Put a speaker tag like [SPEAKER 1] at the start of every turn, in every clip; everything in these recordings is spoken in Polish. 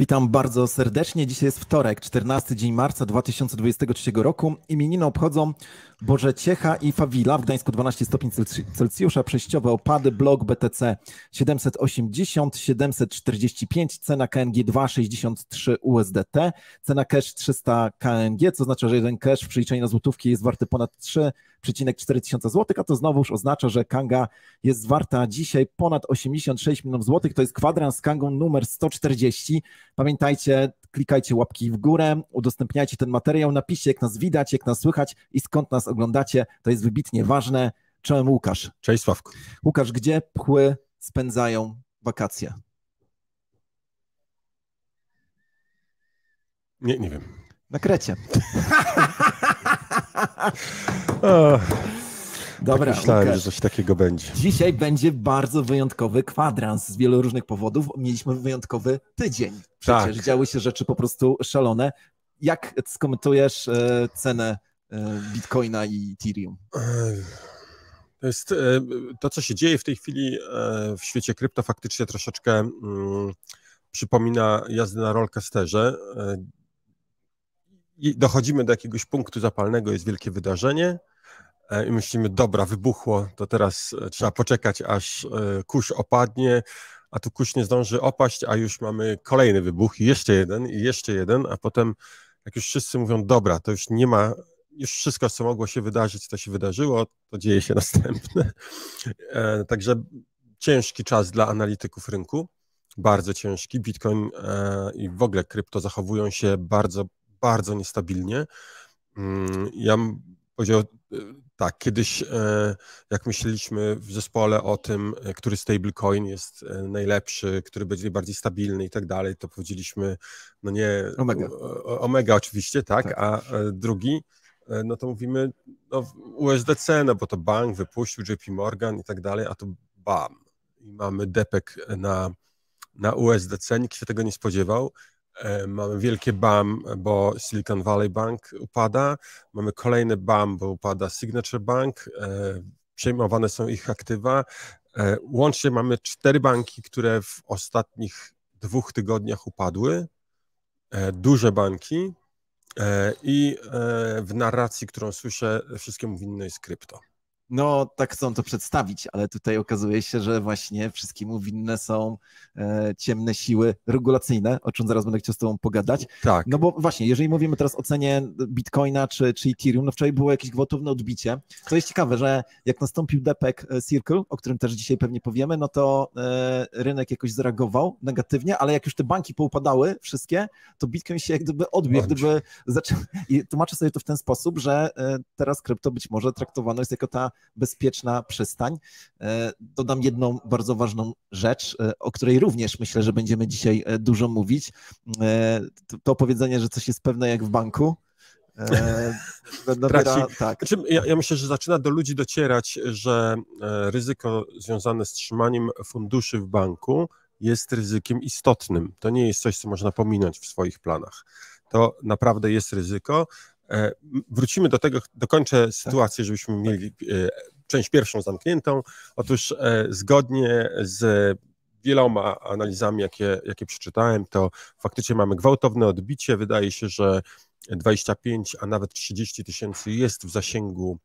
[SPEAKER 1] Witam bardzo serdecznie. Dzisiaj jest wtorek, 14 dzień marca 2023 roku. Imieniny obchodzą Bożeciecha i Fawila. W Gdańsku 12 stopni Celsjusza, przejściowe opady, blok BTC 780, 745, cena KNG 2,63 USDT, cena cash 300 KNG, co oznacza, że jeden cash w przeliczeniu na złotówki jest warty ponad 3,4 tysiąca złotych, a to znowuż oznacza, że Kanga jest warta dzisiaj ponad 86 milionów złotych. To jest kwadrans z Kangą numer 140. Pamiętajcie, klikajcie łapki w górę, udostępniajcie ten materiał, napiszcie, jak nas widać, jak nas słychać i skąd nas oglądacie. To jest wybitnie ważne. Czołem Łukasz.
[SPEAKER 2] Cześć Sławku.
[SPEAKER 1] Łukasz, gdzie pchły spędzają wakacje?
[SPEAKER 2] Nie wiem.
[SPEAKER 1] Na Krecie.
[SPEAKER 2] Dobra, myślałem, Łukasz, że coś takiego będzie.
[SPEAKER 1] Dzisiaj będzie bardzo wyjątkowy kwadrans z wielu różnych powodów. Mieliśmy wyjątkowy tydzień. Przecież działy się rzeczy po prostu szalone. Jak skomentujesz cenę Bitcoina i Ethereum?
[SPEAKER 2] To jest to, co się dzieje w tej chwili w świecie krypto, faktycznie troszeczkę przypomina jazdę na rollercoasterze. I dochodzimy do jakiegoś punktu zapalnego, jest wielkie wydarzenie i myślimy, dobra, wybuchło, to teraz trzeba poczekać, aż kurz opadnie, a tu kurz nie zdąży opaść, a już mamy kolejny wybuch i jeszcze jeden, a potem jak już wszyscy mówią, dobra, to już nie ma, już wszystko, co mogło się wydarzyć, to się wydarzyło, to dzieje się następne. Także ciężki czas dla analityków rynku, bardzo ciężki. Bitcoin i w ogóle krypto zachowują się bardzo niestabilnie. Ja bym powiedział tak, kiedyś jak myśleliśmy w zespole o tym, który stablecoin jest najlepszy, który będzie najbardziej stabilny i tak dalej, to powiedzieliśmy, no nie, Omega oczywiście, tak, a drugi, no to mówimy no USDC, no bo to bank wypuścił, JP Morgan i tak dalej, a tu bam, i mamy depek na USDC, nikt się tego nie spodziewał. Mamy wielkie BAM, bo Silicon Valley Bank upada, mamy kolejny BAM, bo upada Signature Bank, przejmowane są ich aktywa. Łącznie mamy 4 banki, które w ostatnich 2 tygodniach upadły, duże banki i w narracji, którą słyszę, wszystkiemu winne jest krypto.
[SPEAKER 1] No, tak chcą to przedstawić, ale tutaj okazuje się, że właśnie wszystkiemu winne są ciemne siły regulacyjne, o czym zaraz będę chciał z tobą pogadać.
[SPEAKER 2] Tak.
[SPEAKER 1] No bo właśnie, jeżeli mówimy teraz o cenie Bitcoina czy Ethereum, no wczoraj było jakieś gwałtowne odbicie. To jest ciekawe, że jak nastąpił depek Circle, o którym też dzisiaj pewnie powiemy, no to rynek jakoś zareagował negatywnie, ale jak już te banki poupadały wszystkie, to Bitcoin się jak gdyby odbił, jak gdyby zaczął. I tłumaczę sobie to w ten sposób, że teraz krypto być może traktowane jest jako ta bezpieczna przystań. Dodam jedną bardzo ważną rzecz, o której również myślę, że będziemy dzisiaj dużo mówić. To powiedzenie, że coś jest pewne jak w banku.
[SPEAKER 2] Tak. Znaczy, ja myślę, że zaczyna do ludzi docierać, że ryzyko związane z trzymaniem funduszy w banku jest ryzykiem istotnym. To nie jest coś, co można pominąć w swoich planach. To naprawdę jest ryzyko. Wrócimy do tego, dokończę sytuację, żebyśmy mieli część pierwszą zamkniętą. Otóż zgodnie z wieloma analizami, jakie przeczytałem, to faktycznie mamy gwałtowne odbicie. Wydaje się, że 25, a nawet 30 tysięcy jest w zasięgu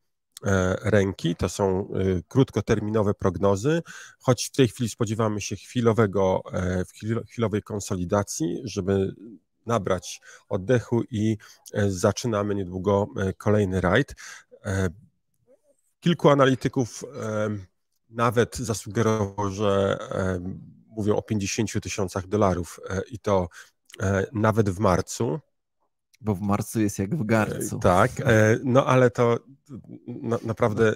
[SPEAKER 2] ręki. To są krótkoterminowe prognozy, choć w tej chwili spodziewamy się chwilowej konsolidacji, żeby nabrać oddechu i zaczynamy niedługo kolejny rajd. Kilku analityków nawet zasugerowało, że mówią o 50 tysiącach dolarów i to nawet w marcu.
[SPEAKER 1] Bo w marcu jest jak w garcu.
[SPEAKER 2] Tak, no ale to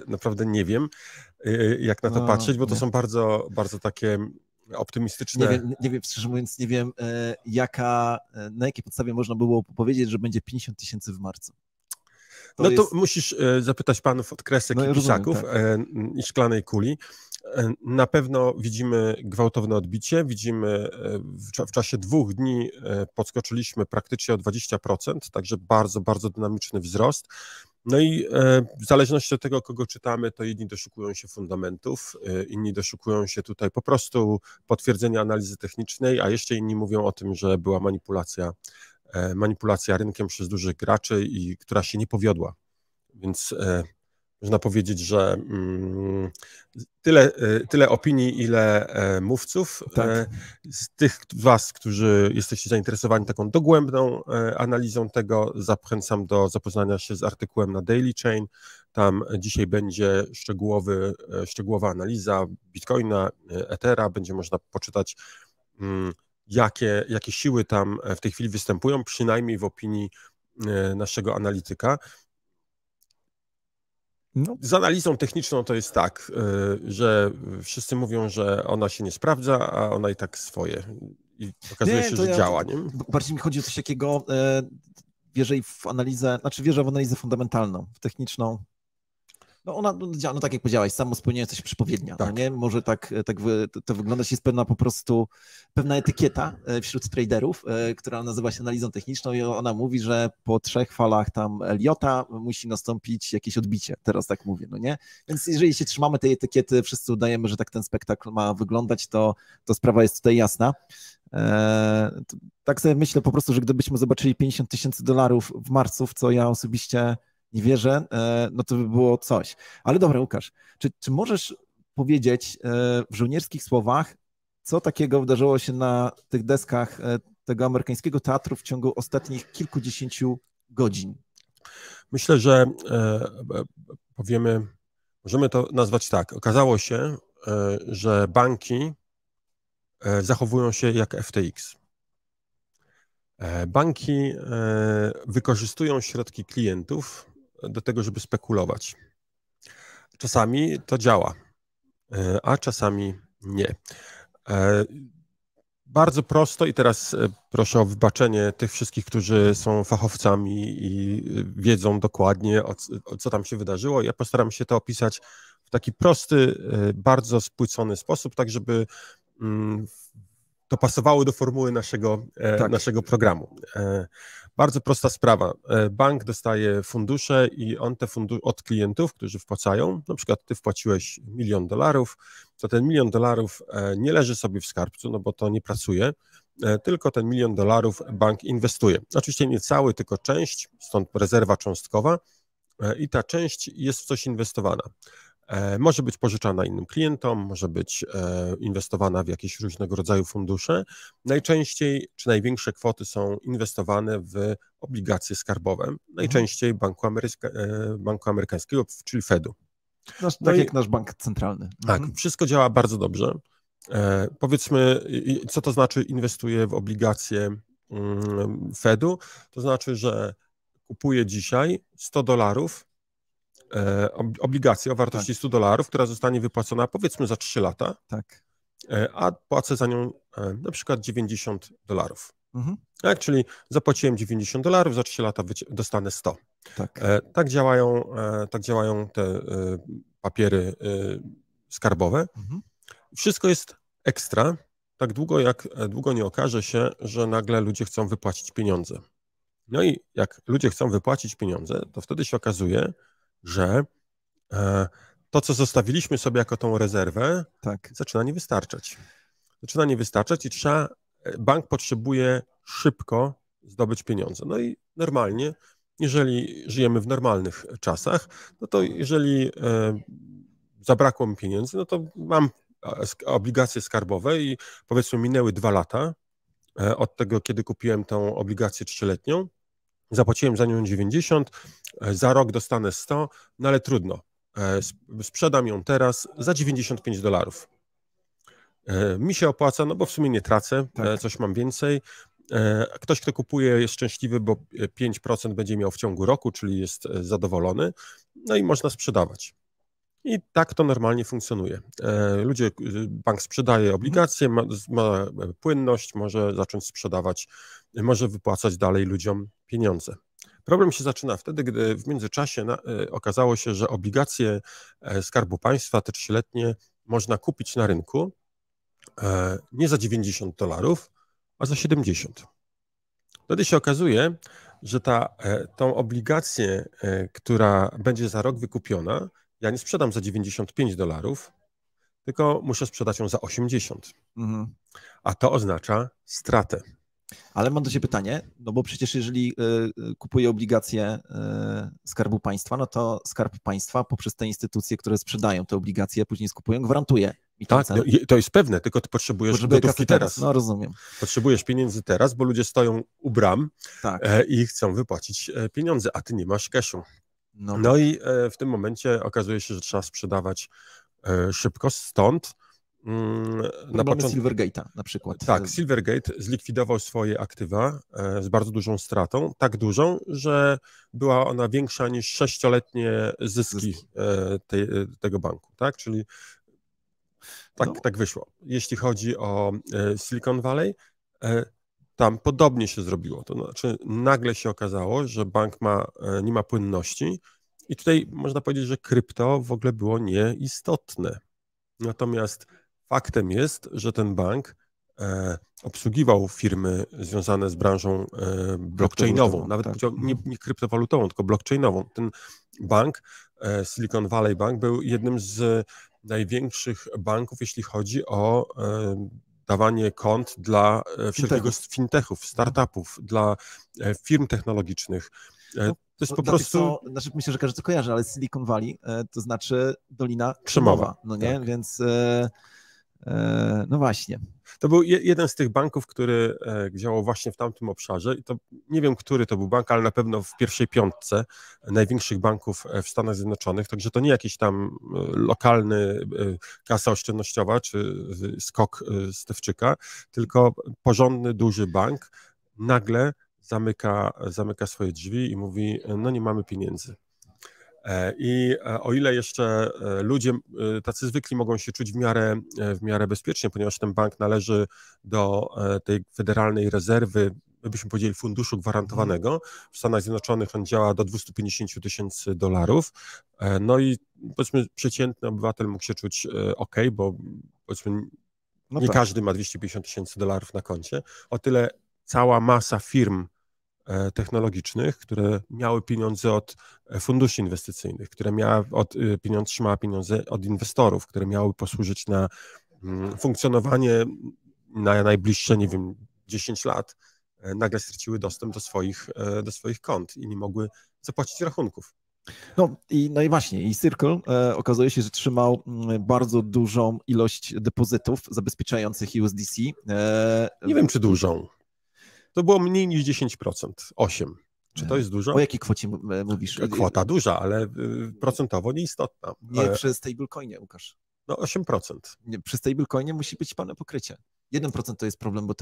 [SPEAKER 2] naprawdę nie wiem, jak na to patrzeć, bo to są bardzo takie optymistyczne.
[SPEAKER 1] Nie wiem, szczerze mówiąc, nie wiem, na jakiej podstawie można było powiedzieć, że będzie 50 tysięcy w marcu.
[SPEAKER 2] To musisz zapytać panów od kresek i pisaków i szklanej kuli. Na pewno widzimy gwałtowne odbicie, widzimy w czasie 2 dni podskoczyliśmy praktycznie o 20%, także bardzo dynamiczny wzrost. No i w zależności od tego, kogo czytamy, to jedni doszukują się fundamentów, inni doszukują się tutaj po prostu potwierdzenia analizy technicznej, a jeszcze inni mówią o tym, że była manipulacja rynkiem przez dużych graczy i która się nie powiodła. Więc można powiedzieć, że tyle opinii, ile mówców.
[SPEAKER 1] Tak.
[SPEAKER 2] Z tych was, którzy jesteście zainteresowani taką dogłębną analizą tego, zachęcam do zapoznania się z artykułem na Daily Chain. Tam dzisiaj będzie szczegółowa analiza Bitcoina, Ethera. Będzie można poczytać, jakie siły tam w tej chwili występują, przynajmniej w opinii naszego analityka. No. Z analizą techniczną to jest tak, że wszyscy mówią, że ona się nie sprawdza, a ona i tak swoje. I okazuje się, że działa. Nie?
[SPEAKER 1] Bardziej mi chodzi o coś takiego, wierzę w analizę, wierzę w analizę fundamentalną, w techniczną. No ona działa, no tak jak powiedziałeś, samo spełnienie coś przepowiednia,
[SPEAKER 2] tak.
[SPEAKER 1] No nie? Może to wyglądać, jest pewna etykieta wśród traderów, która nazywa się analizą techniczną i ona mówi, że po 3 falach tam Elliotta musi nastąpić jakieś odbicie, teraz tak mówię, no nie? Więc jeżeli się trzymamy tej etykiety, wszyscy udajemy, że tak ten spektakl ma wyglądać, to sprawa jest tutaj jasna. Tak sobie myślę po prostu, że gdybyśmy zobaczyli $50,000 w marcu, w co ja osobiście nie wierzę, no to by było coś. Ale dobra, Łukasz, czy możesz powiedzieć w żołnierskich słowach, co takiego wydarzyło się na tych deskach tego amerykańskiego teatru w ciągu ostatnich kilkudziesięciu godzin?
[SPEAKER 2] Myślę, że możemy to nazwać tak. Okazało się, że banki zachowują się jak FTX. Banki wykorzystują środki klientów do tego, żeby spekulować. Czasami to działa, a czasami nie. Bardzo prosto i teraz proszę o wybaczenie tych wszystkich, którzy są fachowcami i wiedzą dokładnie, co tam się wydarzyło. Ja postaram się to opisać w taki prosty, bardzo spłycony sposób, tak żeby to pasowało do formuły naszego programu. Bardzo prosta sprawa. Bank dostaje fundusze i on te fundusze od klientów, którzy wpłacają, na przykład ty wpłaciłeś $1 milion, to ten $1 milion nie leży sobie w skarbcu, no bo to nie pracuje, tylko ten $1 milion bank inwestuje. Oczywiście nie cały, tylko część, stąd rezerwa cząstkowa i ta część jest w coś inwestowana. Może być pożyczana innym klientom, może być inwestowana w jakieś różnego rodzaju fundusze. Najczęściej, czy największe kwoty są inwestowane w obligacje skarbowe, najczęściej Banku Amerykańskiego, czyli Fedu.
[SPEAKER 1] Tak jak nasz bank centralny.
[SPEAKER 2] Tak, wszystko działa bardzo dobrze. Powiedzmy, co to znaczy inwestuje w obligacje Fedu? To znaczy, że kupuje dzisiaj $100 obligację o wartości $100, która zostanie wypłacona powiedzmy za 3 lata, a płacę za nią na przykład $90. Tak, czyli zapłaciłem $90, za 3 lata dostanę 100. Tak działają te papiery skarbowe. Wszystko jest ekstra, tak długo jak długo nie okaże się, że nagle ludzie chcą wypłacić pieniądze. No i jak ludzie chcą wypłacić pieniądze, to wtedy się okazuje, że to, co zostawiliśmy sobie jako tą rezerwę, zaczyna nie wystarczać. I bank potrzebuje szybko zdobyć pieniądze. No i normalnie, jeżeli żyjemy w normalnych czasach, no to jeżeli zabrakło mi pieniędzy, no to mam obligacje skarbowe i powiedzmy minęły 2 lata od tego, kiedy kupiłem tą obligację 3-letnią, zapłaciłem za nią 90, za rok dostanę 100, no ale trudno. Sprzedam ją teraz za $95. Mi się opłaca, no bo w sumie nie tracę, coś mam więcej. Ktoś, kto kupuje, jest szczęśliwy, bo 5% będzie miał w ciągu roku, czyli jest zadowolony, no i można sprzedawać. I tak to normalnie funkcjonuje. Bank sprzedaje obligacje, ma płynność, może zacząć sprzedawać, może wypłacać dalej ludziom pieniądze. Problem się zaczyna wtedy, gdy w międzyczasie okazało się, że obligacje Skarbu Państwa, te 3-letnie, można kupić na rynku nie za $90, a za 70. Wtedy się okazuje, że tą obligację, która będzie za rok wykupiona, ja nie sprzedam za $95, tylko muszę sprzedać ją za 80.
[SPEAKER 1] Mhm.
[SPEAKER 2] A to oznacza stratę.
[SPEAKER 1] Ale mam do Ciebie pytanie, no bo przecież jeżeli kupuję obligacje Skarbu Państwa, no to Skarb Państwa poprzez te instytucje, które sprzedają te obligacje, później skupują, gwarantuje mi tę
[SPEAKER 2] Tak,
[SPEAKER 1] cenę.
[SPEAKER 2] to jest pewne, tylko ty potrzebujesz
[SPEAKER 1] Potrzebuję
[SPEAKER 2] gotówki
[SPEAKER 1] kasy
[SPEAKER 2] teraz.
[SPEAKER 1] No rozumiem.
[SPEAKER 2] Potrzebujesz pieniędzy teraz, bo ludzie stoją u bram
[SPEAKER 1] Tak.
[SPEAKER 2] I chcą wypłacić pieniądze, a ty nie masz cashu.
[SPEAKER 1] No
[SPEAKER 2] No
[SPEAKER 1] tak.
[SPEAKER 2] i w tym momencie okazuje się, że trzeba sprzedawać szybko, stąd na początku...
[SPEAKER 1] Silvergate'a na przykład.
[SPEAKER 2] Tak, Silvergate zlikwidował swoje aktywa z bardzo dużą stratą, tak dużą, że była ona większa niż 6-letnie zyski tego banku, tak? Czyli tak wyszło. Jeśli chodzi o Silicon Valley, tam podobnie się zrobiło. To znaczy nagle się okazało, że bank nie ma płynności i tutaj można powiedzieć, że krypto w ogóle było nieistotne. Natomiast faktem jest, że ten bank obsługiwał firmy związane z branżą blockchainową, nawet
[SPEAKER 1] tak.
[SPEAKER 2] nie kryptowalutową, tylko blockchainową. Ten bank, Silicon Valley Bank, był jednym z największych banków, jeśli chodzi o dawanie kont dla wszelkiego fintechów, startupów, dla firm technologicznych. To jest po prostu...
[SPEAKER 1] Znaczy myślę, że każdy to kojarzy, ale Silicon Valley to znaczy Dolina Krzemowa, no nie?
[SPEAKER 2] Tak.
[SPEAKER 1] Więc no właśnie.
[SPEAKER 2] To był jeden z tych banków, który działał właśnie w tamtym obszarze i to nie wiem, który to był bank, ale na pewno w pierwszej piątce największych banków w Stanach Zjednoczonych, także to nie jakiś tam lokalny kasa oszczędnościowa czy skok Stefczyka, tylko porządny, duży bank nagle zamyka swoje drzwi i mówi, no nie mamy pieniędzy. I o ile jeszcze ludzie tacy zwykli mogą się czuć w miarę bezpiecznie, ponieważ ten bank należy do tej Federalnej Rezerwy, byśmy powiedzieli funduszu gwarantowanego, w Stanach Zjednoczonych on działa do $250,000, no i powiedzmy przeciętny obywatel mógł się czuć ok, bo powiedzmy nie każdy ma $250,000 na koncie, o tyle cała masa firm technologicznych, które miały pieniądze od funduszy inwestycyjnych, które trzymała pieniądze od inwestorów, które miały posłużyć na funkcjonowanie na najbliższe, nie wiem, 10 lat, nagle straciły dostęp do swoich kont i nie mogły zapłacić rachunków.
[SPEAKER 1] No i właśnie, i Circle okazuje się, że trzymał bardzo dużą ilość depozytów zabezpieczających USDC.
[SPEAKER 2] Nie wiem, czy dużą. To było mniej niż 10%, 8%. Czy to jest dużo?
[SPEAKER 1] O jakiej kwocie mówisz?
[SPEAKER 2] Kwota duża, ale procentowo nieistotna.
[SPEAKER 1] Nie przy stablecoinie, Łukasz.
[SPEAKER 2] No 8%.
[SPEAKER 1] Przy stablecoinie musi być pełne pokrycie. 1% to jest problem, bo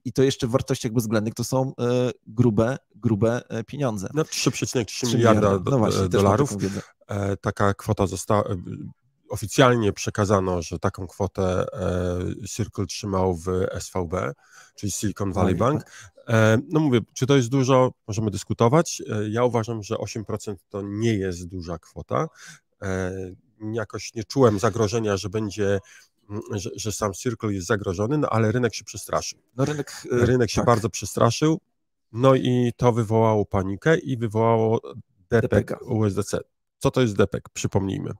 [SPEAKER 1] i to jeszcze w wartościach bezwzględnych to są grube pieniądze.
[SPEAKER 2] No 3,3 miliarda dolarów. Taka kwota została... Oficjalnie przekazano, że taką kwotę Circle trzymał w SVB, czyli Silicon Valley Bank. No mówię, czy to jest dużo? Możemy dyskutować. Ja uważam, że 8% to nie jest duża kwota. Jakoś nie czułem zagrożenia, że sam Circle jest zagrożony, no ale rynek się przestraszył.
[SPEAKER 1] No
[SPEAKER 2] rynek się bardzo przestraszył, no i to wywołało panikę i wywołało DPEG USDC. Co to jest DPEG? Przypomnijmy.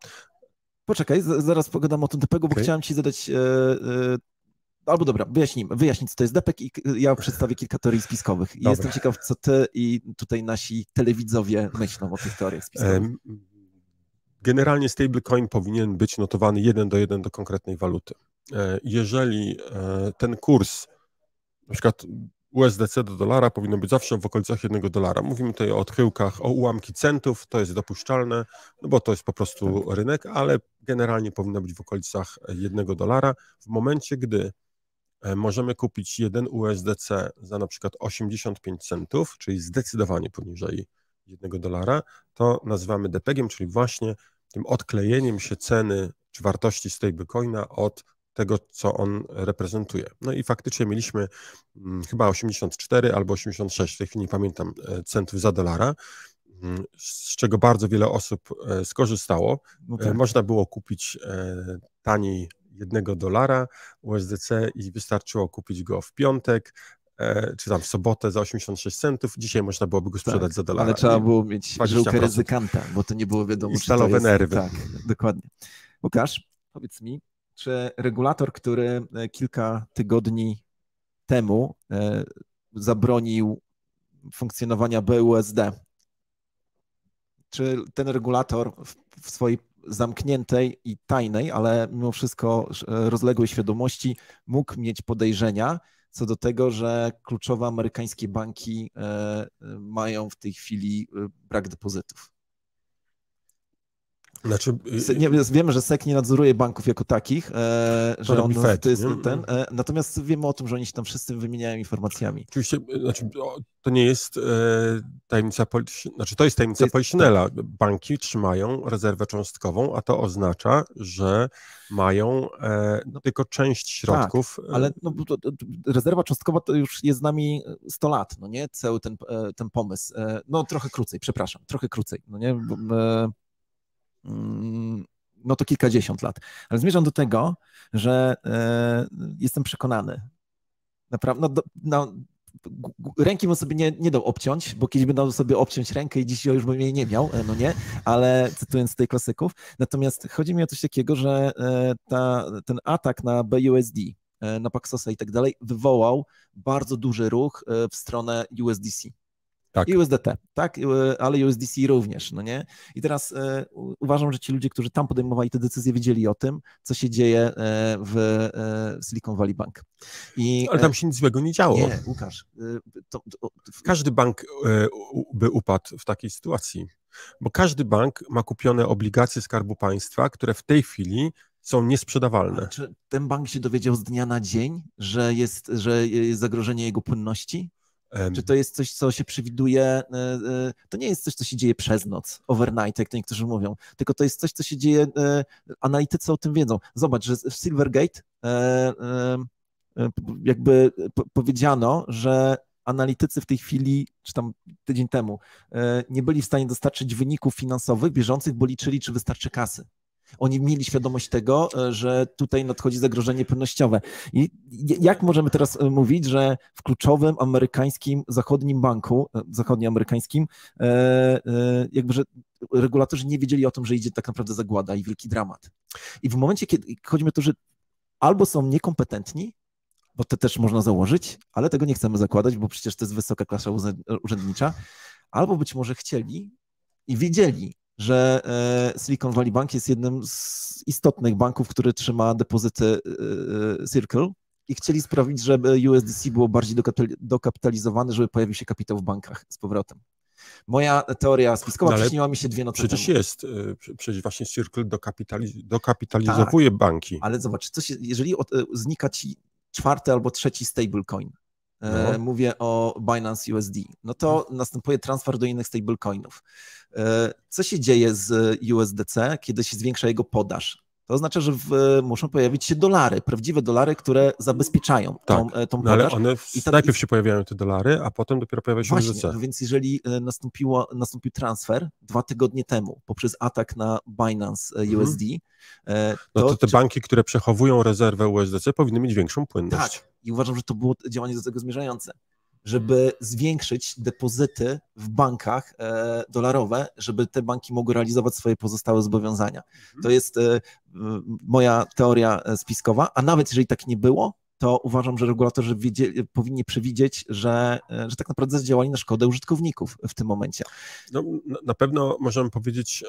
[SPEAKER 1] Poczekaj, zaraz pogadam o tym DPEG-u, bo chciałem ci zadać... Albo dobra, wyjaśnij, co to jest DPEG i ja przedstawię kilka teorii spiskowych. I jestem ciekaw, co ty i tutaj nasi telewidzowie myślą o tych teoriach spiskowych.
[SPEAKER 2] Generalnie stablecoin powinien być notowany 1:1 do konkretnej waluty. Jeżeli ten kurs, na przykład USDC do dolara, powinno być zawsze w okolicach $1. Mówimy tutaj o odchyłkach, o ułamki centów, to jest dopuszczalne, no bo to jest po prostu rynek, ale generalnie powinno być w okolicach $1. W momencie, gdy możemy kupić 1 USDC za na przykład 85 centów, czyli zdecydowanie poniżej $1, to nazywamy DPEG-iem, czyli właśnie tym odklejeniem się ceny czy wartości stablecoina od tego, co on reprezentuje. No i faktycznie mieliśmy chyba 84 albo 86, w tej chwili nie pamiętam, centów za dolara, z czego bardzo wiele osób skorzystało. No tak. Można było kupić taniej $1 USDC i wystarczyło kupić go w piątek. czy tam w sobotę za 86 centów, dzisiaj można byłoby go sprzedać za dolara.
[SPEAKER 1] Ale trzeba było mieć
[SPEAKER 2] 20%.
[SPEAKER 1] żyłkę ryzykanta, bo to nie było wiadomo,
[SPEAKER 2] I
[SPEAKER 1] czy to
[SPEAKER 2] stalowe
[SPEAKER 1] jest...
[SPEAKER 2] nerwy.
[SPEAKER 1] Tak, dokładnie. Łukasz, powiedz mi, czy regulator, który kilka tygodni temu zabronił funkcjonowania BUSD, czy ten regulator w swojej zamkniętej i tajnej, ale mimo wszystko rozległej świadomości mógł mieć podejrzenia co do tego, że kluczowe amerykańskie banki mają w tej chwili brak depozytów?
[SPEAKER 2] Znaczy,
[SPEAKER 1] Wiemy, że SEC nie nadzoruje banków jako takich, że on
[SPEAKER 2] Fed,
[SPEAKER 1] to jest natomiast wiemy o tym, że oni się tam wszyscy wymieniają informacjami.
[SPEAKER 2] Oczywiście, to nie jest tajemnica, znaczy to jest tajemnica Poliszynela. Tak. Banki trzymają rezerwę cząstkową, a to oznacza, że mają tylko część środków.
[SPEAKER 1] Tak, ale rezerwa cząstkowa to już jest z nami 100 lat, no nie? Cały ten pomysł. No trochę krócej, przepraszam, trochę krócej, no nie? No to kilkadziesiąt lat. Ale zmierzam do tego, że jestem przekonany, naprawdę, ręki bym sobie nie dał obciąć, bo kiedyś bym dał sobie obciąć rękę i dziś już bym jej nie miał, no nie, ale cytując tutaj klasyków. Natomiast chodzi mi o coś takiego, że ten atak na BUSD, na Paxosa i tak dalej wywołał bardzo duży ruch w stronę USDC. Tak. I USDT, tak, ale USDC również, no nie? I teraz uważam, że ci ludzie, którzy tam podejmowali te decyzje, wiedzieli o tym, co się dzieje w Silicon Valley Bank.
[SPEAKER 2] Ale tam się nic złego nie działo.
[SPEAKER 1] Nie, Łukasz.
[SPEAKER 2] Każdy bank by upadł w takiej sytuacji, bo każdy bank ma kupione obligacje Skarbu Państwa, które w tej chwili są niesprzedawalne.
[SPEAKER 1] Ale czy ten bank się dowiedział z dnia na dzień, że jest zagrożenie jego płynności? Czy to jest coś, co się przewiduje, to nie jest coś, co się dzieje przez noc, overnight, jak to niektórzy mówią, tylko to jest coś, co się dzieje, analitycy o tym wiedzą. Zobacz, że w Silvergate jakby powiedziano, że analitycy w tej chwili, czy tam tydzień temu, nie byli w stanie dostarczyć wyników finansowych bieżących, bo liczyli, czy wystarczy kasy. Oni mieli świadomość tego, że tutaj nadchodzi zagrożenie płynnościowe. I jak możemy teraz mówić, że w kluczowym amerykańskim, zachodnioamerykańskim, jakby, że regulatorzy nie wiedzieli o tym, że idzie tak naprawdę zagłada i wielki dramat. I w momencie, kiedy chodzi mi o to, że albo są niekompetentni, bo to też można założyć, ale tego nie chcemy zakładać, bo przecież to jest wysoka klasa urzędnicza, albo być może chcieli i wiedzieli, że Silicon Valley Bank jest jednym z istotnych banków, który trzyma depozyty Circle i chcieli sprawić, żeby USDC było bardziej dokapitalizowane, żeby pojawił się kapitał w bankach z powrotem. Moja teoria spiskowa przyśniła mi się 2 noce
[SPEAKER 2] przecież
[SPEAKER 1] temu.
[SPEAKER 2] Przecież właśnie Circle dokapitalizowuje banki.
[SPEAKER 1] Ale zobacz, jeżeli znika ci 4. albo 3. stablecoin, mówię o Binance USD, no to następuje transfer do innych stablecoinów. Co się dzieje z USDC, kiedy się zwiększa jego podaż? To oznacza, że muszą pojawić się dolary, prawdziwe dolary, które zabezpieczają tą podaż.
[SPEAKER 2] No ale one najpierw się pojawiają te dolary, a potem dopiero pojawia się USDC.
[SPEAKER 1] Więc jeżeli nastąpił transfer 2 tygodnie temu poprzez atak na Binance USD,
[SPEAKER 2] to te banki, które przechowują rezerwę USDC, powinny mieć większą płynność.
[SPEAKER 1] Tak, i uważam, że to było działanie do tego zmierzające, żeby zwiększyć depozyty w bankach dolarowe, żeby te banki mogły realizować swoje pozostałe zobowiązania. To jest moja teoria spiskowa, a nawet jeżeli tak nie było, to uważam, że regulatorzy powinni przewidzieć, że tak naprawdę zadziałali na szkodę użytkowników w tym momencie.
[SPEAKER 2] No, na pewno możemy powiedzieć,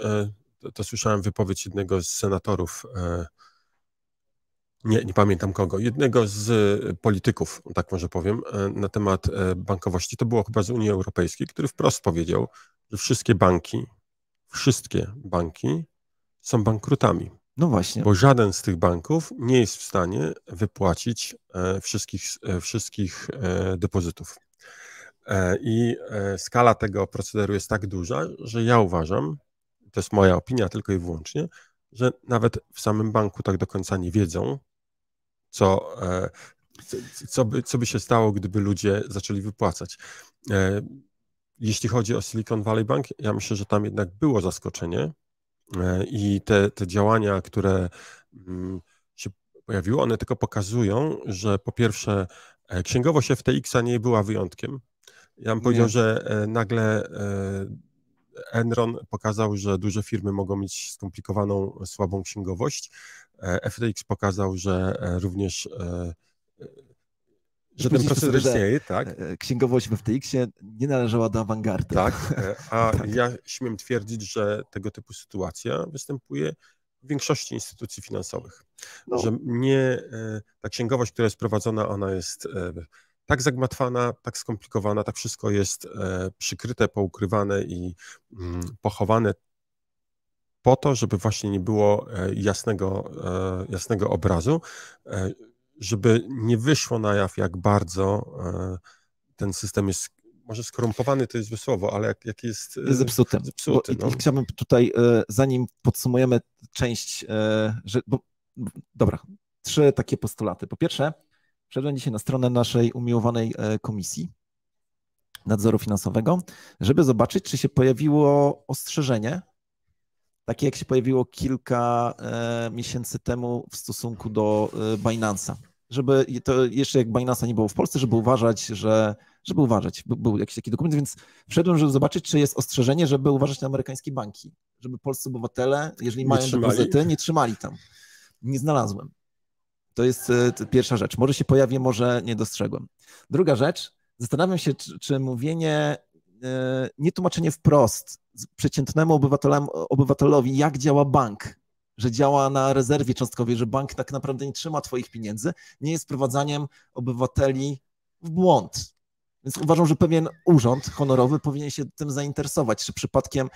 [SPEAKER 2] to słyszałem wypowiedź jednego z senatorów, nie pamiętam kogo, jednego z polityków, tak może powiem, na temat bankowości, to było chyba z Unii Europejskiej, który wprost powiedział, że wszystkie banki są bankrutami.
[SPEAKER 1] No właśnie.
[SPEAKER 2] Bo żaden z tych banków nie jest w stanie wypłacić wszystkich depozytów. I skala tego procederu jest tak duża, że ja uważam, to jest moja opinia tylko i wyłącznie, że nawet w samym banku tak do końca nie wiedzą, co by się stało, gdyby ludzie zaczęli wypłacać. Jeśli chodzi o Silicon Valley Bank, ja myślę, że tam jednak było zaskoczenie i te działania, które się pojawiły, one tylko pokazują, że po pierwsze Księgowość FTX-a nie była wyjątkiem. Ja bym powiedział, że nagle Enron pokazał, że duże firmy mogą mieć skomplikowaną, słabą księgowość. FTX pokazał, że również że ten proceder istnieje, tak?
[SPEAKER 1] Księgowość w FTX-ie nie należała do awangardy.
[SPEAKER 2] Tak, a tak. Ja śmiem twierdzić, że tego typu sytuacja występuje w większości instytucji finansowych. Że ta księgowość, która jest prowadzona, ona jest tak zagmatwana, tak skomplikowana, tak wszystko jest przykryte, poukrywane i pochowane po to, żeby właśnie nie było jasnego obrazu, żeby nie wyszło na jaw, jak bardzo ten system jest, może skorumpowany to jest złe słowo, ale jak jest
[SPEAKER 1] zepsuty. Chciałbym tutaj, zanim podsumujemy część, dobra, 3 takie postulaty. Po pierwsze, wszedłem dzisiaj na stronę naszej umiłowanej Komisji Nadzoru Finansowego, żeby zobaczyć, czy się pojawiło ostrzeżenie, takie jak się pojawiło kilka miesięcy temu w stosunku do Binance'a. Żeby to jeszcze jak Binance'a nie było w Polsce, żeby uważać, był jakiś taki dokument, więc wszedłem, żeby zobaczyć, czy jest ostrzeżenie, żeby uważać na amerykańskie banki, żeby polscy obywatele, jeżeli mają depozyty, nie trzymali tam. Nie znalazłem. To jest pierwsza rzecz. Może się pojawi, może nie dostrzegłem. Druga rzecz, zastanawiam się, czy mówienie, nie tłumaczenie wprost przeciętnemu obywatelowi, jak działa bank, że działa na rezerwie cząstkowej, że bank tak naprawdę nie trzyma twoich pieniędzy, nie jest wprowadzaniem obywateli w błąd. Więc uważam, że pewien urząd honorowy powinien się tym zainteresować, czy przypadkiem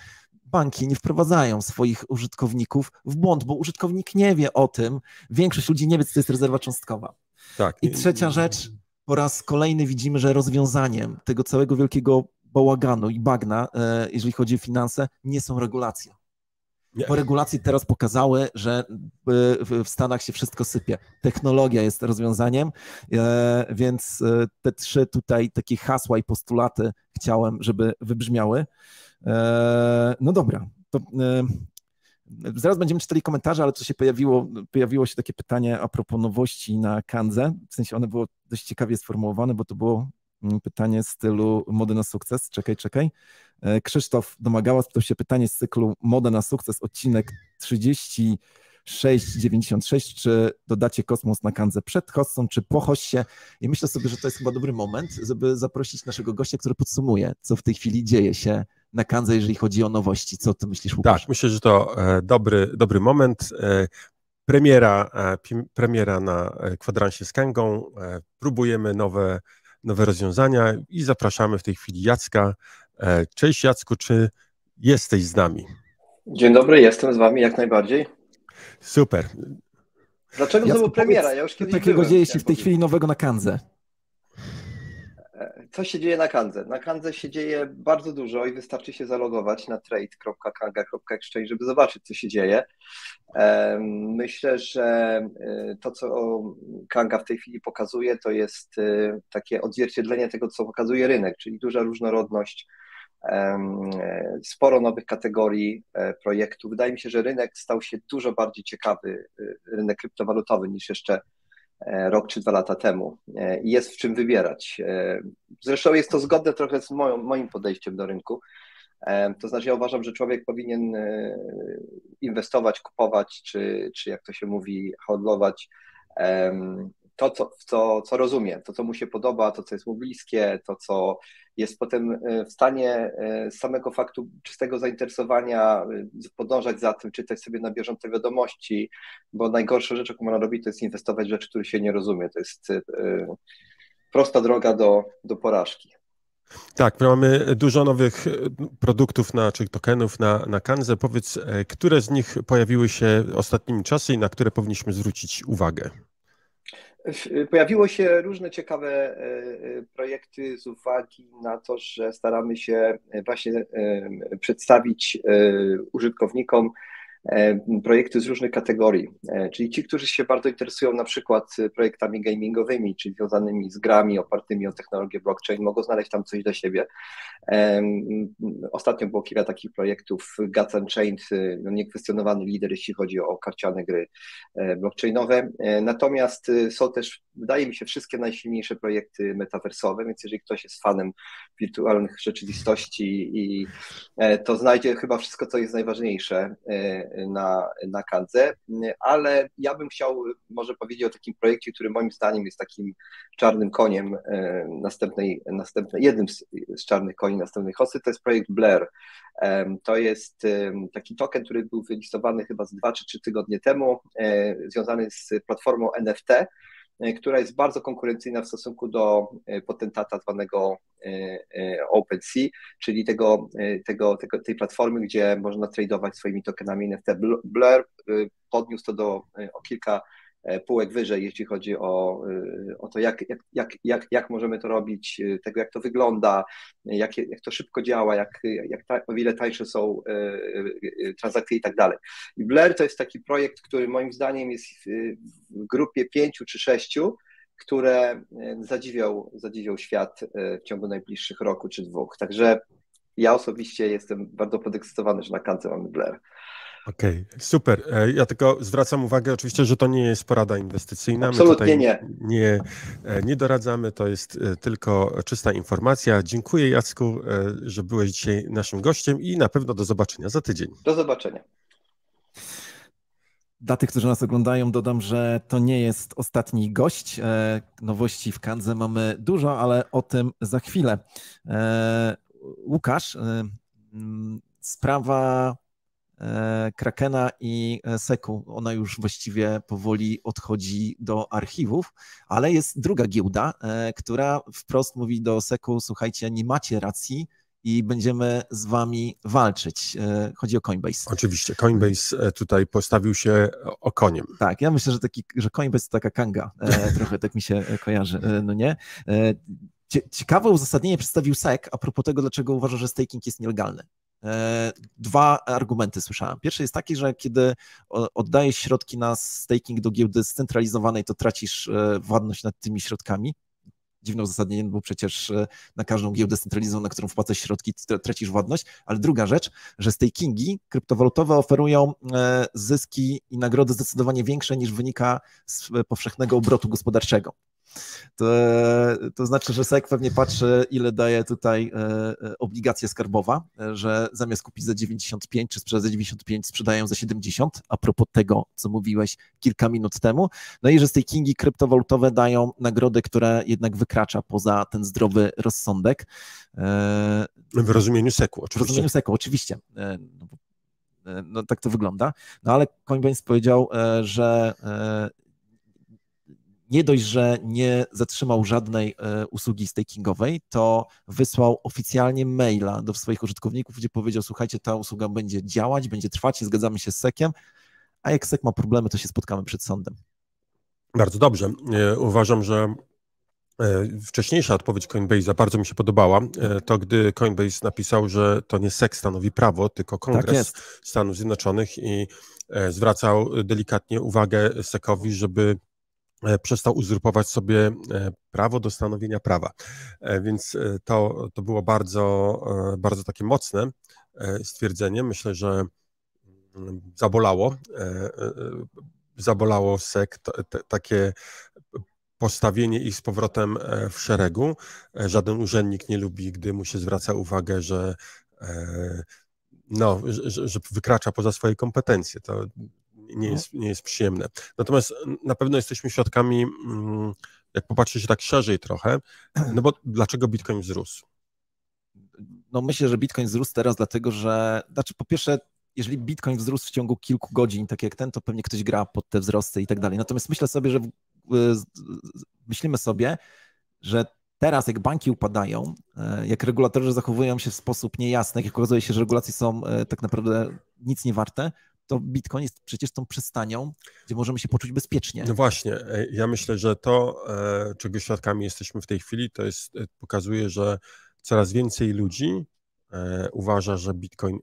[SPEAKER 1] banki nie wprowadzają swoich użytkowników w błąd, bo użytkownik nie wie o tym, większość ludzi nie wie, co to jest rezerwa cząstkowa.
[SPEAKER 2] Tak.
[SPEAKER 1] I trzecia rzecz, po raz kolejny widzimy, że rozwiązaniem tego całego wielkiego bałaganu i bagna, jeżeli chodzi o finanse, nie są regulacje. Nie. Bo regulacje teraz pokazały, że w Stanach się wszystko sypie. Technologia jest rozwiązaniem, więc te 3 tutaj takie hasła i postulaty chciałem, żeby wybrzmiały. No dobra, to zaraz będziemy czytali komentarze, ale co się pojawiło się takie pytanie a propos nowości na Kandze. W sensie one było dość ciekawie sformułowane, bo to było pytanie z stylu Mody na sukces. Czekaj. Krzysztof Domagała spytał się pytanie z cyklu Moda na sukces, odcinek 3696, czy dodacie kosmos na Kandze przed hossą, czy po hossie? I myślę sobie, że to jest chyba dobry moment, żeby zaprosić naszego gościa, który podsumuje, co w tej chwili dzieje się na Kandze, jeżeli chodzi o nowości. Co ty myślisz, Łukasz?
[SPEAKER 2] Tak, myślę, że to dobry moment. Premiera na kwadransie z Kangą. Próbujemy nowe rozwiązania i zapraszamy w tej chwili Jacka. Cześć Jacku, czy jesteś z nami?
[SPEAKER 3] Dzień dobry, jestem z wami jak najbardziej.
[SPEAKER 2] Super.
[SPEAKER 3] Dlaczego znowu premiera? Ja już kiedyś
[SPEAKER 1] takiego dzieje się w tej chwili nowego na Kandze?
[SPEAKER 3] Co się dzieje na Kandze? Na Kandze się dzieje bardzo dużo i wystarczy się zalogować na trade.kanga.exchange, żeby zobaczyć, co się dzieje. Myślę, że to, co Kanga w tej chwili pokazuje, to jest takie odzwierciedlenie tego, co pokazuje rynek, czyli duża różnorodność, sporo nowych kategorii projektów. Wydaje mi się, że rynek stał się dużo bardziej ciekawy, rynek kryptowalutowy, niż jeszcze rok czy 2 lata temu i jest w czym wybierać. Zresztą jest to zgodne trochę z moim podejściem do rynku. To znaczy ja uważam, że człowiek powinien inwestować, kupować, czy jak to się mówi, hodlować to, co rozumie, to, co mu się podoba, to, co jest mu bliskie, to, co jest potem w stanie z samego faktu czystego zainteresowania podążać za tym, czytać sobie na bieżąco wiadomości, bo najgorsza rzecz, jaką można robić, to jest inwestować w rzeczy, których się nie rozumie. To jest prosta droga do porażki.
[SPEAKER 2] Tak, mamy dużo nowych produktów, czy tokenów na Kandze. Powiedz, które z nich pojawiły się ostatnimi czasy i na które powinniśmy zwrócić uwagę?
[SPEAKER 3] Pojawiło się różne ciekawe projekty z uwagi na to, że staramy się właśnie przedstawić użytkownikom projekty z różnych kategorii, czyli ci, którzy się bardzo interesują na przykład projektami gamingowymi, czyli związanymi z grami opartymi o technologię blockchain, mogą znaleźć tam coś dla siebie. Ostatnio było kilka takich projektów, Guts Unchained, niekwestionowany lider, jeśli chodzi o karciane gry blockchainowe, natomiast są też wydaje mi się, wszystkie najsilniejsze projekty metaversowe, więc jeżeli ktoś jest fanem wirtualnych rzeczywistości to znajdzie chyba wszystko, co jest najważniejsze na Kandze, ale ja bym chciał może powiedzieć o takim projekcie, który moim zdaniem jest takim czarnym koniem jednym z czarnych koni następnej hossy, to jest projekt Blur. To jest taki token, który był wylistowany chyba z 2 czy 3 tygodnie temu, związany z platformą NFT, która jest bardzo konkurencyjna w stosunku do potentata zwanego OpenSea, czyli tej platformy, gdzie można tradować swoimi tokenami NFT. Blur podniósł to o kilka półek wyżej, jeśli chodzi o to, jak możemy to robić, tego jak to wygląda, jak to szybko działa, o wiele tańsze są transakcje i tak dalej. I Blur to jest taki projekt, który moim zdaniem jest w grupie 5 czy 6, które zadziwią świat w ciągu najbliższych roku czy 2. Także ja osobiście jestem bardzo podekscytowany, że na Kandze mamy Blur.
[SPEAKER 2] Okej, super. Ja tylko zwracam uwagę oczywiście, że to nie jest porada inwestycyjna.
[SPEAKER 3] Absolutnie
[SPEAKER 2] My tutaj nie doradzamy, to jest tylko czysta informacja. Dziękuję, Jacku, że byłeś dzisiaj naszym gościem i na pewno do zobaczenia za tydzień.
[SPEAKER 3] Do zobaczenia.
[SPEAKER 1] Dla tych, którzy nas oglądają, dodam, że to nie jest ostatni gość. Nowości w Kandze mamy dużo, ale o tym za chwilę. Łukasz, sprawa Krakena i Seku, ona już właściwie powoli odchodzi do archiwów, ale jest druga giełda, która wprost mówi do Seku: słuchajcie, nie macie racji i będziemy z wami walczyć. Chodzi o Coinbase.
[SPEAKER 2] Oczywiście, Coinbase tutaj postawił się okoniem.
[SPEAKER 1] Tak, ja myślę, że Coinbase to taka Kanga, trochę tak mi się kojarzy, no nie? Ciekawe uzasadnienie przedstawił SEC a propos tego, dlaczego uważa, że staking jest nielegalny. 2 argumenty słyszałem. Pierwszy jest taki, że kiedy oddajesz środki na staking do giełdy scentralizowanej, to tracisz władność nad tymi środkami. Dziwne uzasadnienie, bo przecież na każdą giełdę scentralizowaną, na którą wpłacasz środki, tracisz władność. Ale druga rzecz, że stakingi kryptowalutowe oferują zyski i nagrody zdecydowanie większe niż wynika z powszechnego obrotu gospodarczego. To znaczy, że SEC pewnie patrzy, ile daje tutaj obligacja skarbowa, że zamiast kupić za 95 czy sprzedać za 95, sprzedają za 70, a propos tego, co mówiłeś kilka minut temu. No i że stakingi kryptowalutowe dają nagrodę, która jednak wykracza poza ten zdrowy rozsądek.
[SPEAKER 2] W rozumieniu SEC-u, oczywiście.
[SPEAKER 1] W rozumieniu SEC-u, oczywiście. No, tak to wygląda. No ale Coinbase powiedział, że nie dość, że nie zatrzymał żadnej usługi stakingowej, to wysłał oficjalnie maila do swoich użytkowników, gdzie powiedział: słuchajcie, ta usługa będzie działać, będzie trwać, zgadzamy się z SEC-iem, a jak SEC ma problemy, to się spotkamy przed sądem.
[SPEAKER 2] Bardzo dobrze. Uważam, że wcześniejsza odpowiedź Coinbase'a bardzo mi się podobała. To gdy Coinbase napisał, że to nie SEC stanowi prawo, tylko Kongres Stanów Zjednoczonych i zwracał delikatnie uwagę SEC-owi, żeby przestał uzurpować sobie prawo do stanowienia prawa. Więc to było bardzo takie mocne stwierdzenie. Myślę, że zabolało SEC takie postawienie ich z powrotem w szeregu. Żaden urzędnik nie lubi, gdy mu się zwraca uwagę, że wykracza poza swoje kompetencje. To nie jest przyjemne. Natomiast na pewno jesteśmy świadkami, jak popatrzy się tak szerzej trochę, no bo dlaczego Bitcoin wzrósł?
[SPEAKER 1] No myślę, że Bitcoin wzrósł teraz dlatego, że, po pierwsze, jeżeli Bitcoin wzrósł w ciągu kilku godzin, tak jak ten, to pewnie ktoś gra pod te wzrosty i tak dalej. Natomiast myślimy sobie, że teraz jak banki upadają, jak regulatorzy zachowują się w sposób niejasny, jak okazuje się, że regulacje są tak naprawdę nic nie warte, to Bitcoin jest przecież tą przystanią, gdzie możemy się poczuć bezpiecznie.
[SPEAKER 2] No właśnie, ja myślę, że to, czego świadkami jesteśmy w tej chwili, pokazuje, że coraz więcej ludzi uważa, że Bitcoin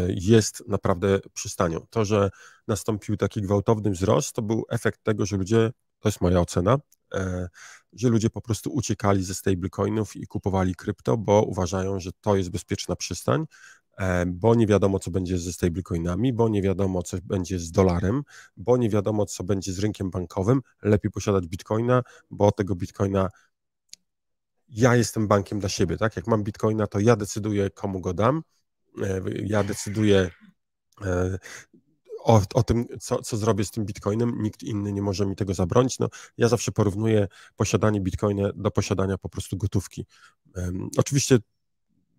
[SPEAKER 2] jest naprawdę przystanią. To, że nastąpił taki gwałtowny wzrost, to był efekt tego, że ludzie, to jest moja ocena, że ludzie po prostu uciekali ze stablecoinów i kupowali krypto, bo uważają, że to jest bezpieczna przystań. bo nie wiadomo, co będzie ze stablecoinami, bo nie wiadomo, co będzie z dolarem, bo nie wiadomo, co będzie z rynkiem bankowym. Lepiej posiadać bitcoina, bo tego bitcoina ja jestem bankiem dla siebie, tak? Jak mam bitcoina, to ja decyduję, komu go dam, ja decyduję o tym, co zrobię z tym bitcoinem, nikt inny nie może mi tego zabronić. No, ja zawsze porównuję posiadanie bitcoina do posiadania po prostu gotówki. Oczywiście